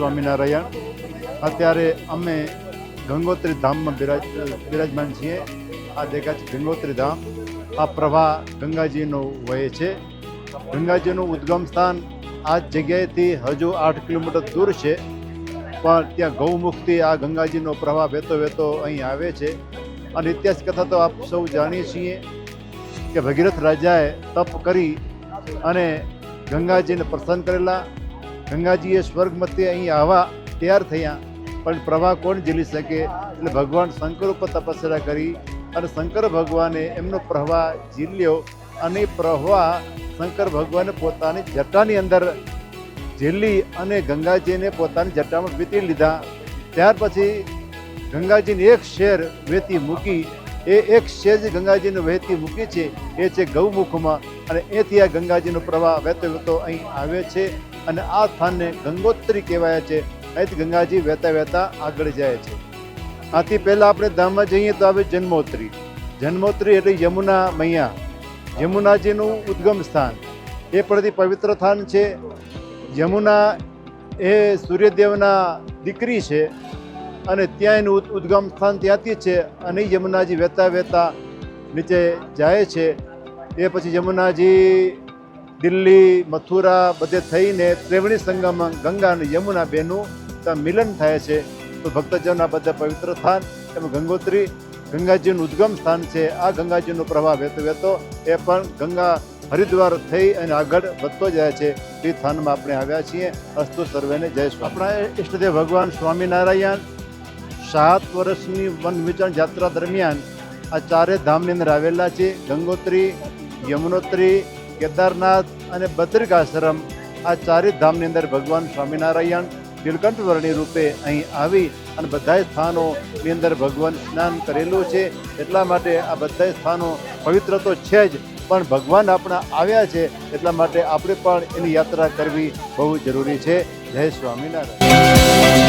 સ્વામિનારાયણ. અત્યારે અમે ગંગોત્રી ધામમાં બિરાજમાન છીએ. આ દેખાય છે ગંગોત્રી ધામ. આ પ્રવાહ ગંગાજીનો વહે છે. ગંગાજીનું ઉદ્ગમ સ્થાન આ જગ્યાએથી હજુ 8 કિલોમીટર દૂર છે, પણ ત્યાં ગૌમુખથી આ ગંગાજીનો પ્રવાહ વહેતો વહેતો અહીં આવે છે. અને ઇતિહાસ કથા તો આપ સૌ જાણીએ છીએ કે ભગીરથ રાજાએ તપ કરી અને ગંગાજીને પ્રસન્ન કરેલા. ગંગાજીએ સ્વર્ગમાંથી અહીં આવવા તૈયાર થયા, પણ પ્રવાહ કોણ ઝીલી શકે? એટલે ભગવાન શંકર ઉપર તપસ્યા કરી અને શંકર ભગવાને એમનો પ્રવાહ ઝીલ્યો અને પ્રવાહ શંકર ભગવાને પોતાની જટાની અંદર ઝીલી અને ગંગાજીને પોતાની જટામાં વીંટી લીધા. ત્યાર પછી ગંગાજીને એક શેર વહેતી મૂકી. એ એક શેર જે ગંગાજીને વહેતી મૂકી છે એ છે ગૌમુખમાં, અને એથી આ ગંગાજીનો પ્રવાહ વહેતો વહેતો અહીં આવે છે. અને આ સ્થાનને ગંગોત્રી કહેવાય છે. અહીંથી ગંગાજી વહેતા વહેતા આગળ જાય છે. આથી પહેલાં આપણે ધામમાં જઈએ તો આવે જન્મોત્રી. જન્મોત્રી એટલે યમુના મૈયા, યમુનાજીનું ઉદ્ગમ સ્થાન. એ પરથી પવિત્ર સ્થાન છે. યમુના એ સૂર્યદેવના દીકરી છે અને ત્યાં એનું ઉદ્ગમ સ્થાન ત્યાંથી છે. અને યમુનાજી વહેતા વહેતા નીચે જાય છે. એ પછી યમુનાજી દિલ્હી, મથુરા બધે થઈને ત્રિવેણી સંગમમાં ગંગા અને યમુના બેનું ત્યાં મિલન થાય છે. તો ભક્તજનોના બધા પવિત્ર સ્થાન એમાં ગંગોત્રી ગંગાજીનું ઉદ્ગમ સ્થાન છે. આ ગંગાજીનો પ્રવાહ વહેતો વહેતો એ પણ ગંગા હરિદ્વાર થઈ અને આગળ વધતો જાય છે. તે સ્થાનમાં આપણે આવ્યા છીએ. અસ્તુ સર્વેને જય સ્વામી. આપણા ઈષ્ટદેવ ભગવાન સ્વામિનારાયણ 7 વર્ષની વન વિચરણ યાત્રા દરમિયાન આ ચારે ધામની અંદર આવેલા છે. ગંગોત્રી, યમુનોત્રી, કેદારનાથ અને બદ્રિકાશ્રમ. આ ચારે ધામની અંદર ભગવાન સ્વામિનારાયણ નીલકંઠ વર્ણી રૂપે અહીં આવી અને બધા સ્થાનોની અંદર ભગવાન સ્નાન કરેલું છે. એટલા માટે આ બધા સ્થાનો પવિત્ર તો છે જ, પણ ભગવાન આપણા આવ્યા છે એટલા માટે આપણે પણ એની યાત્રા કરવી બહુ જરૂરી છે. જય સ્વામિનારાયણ.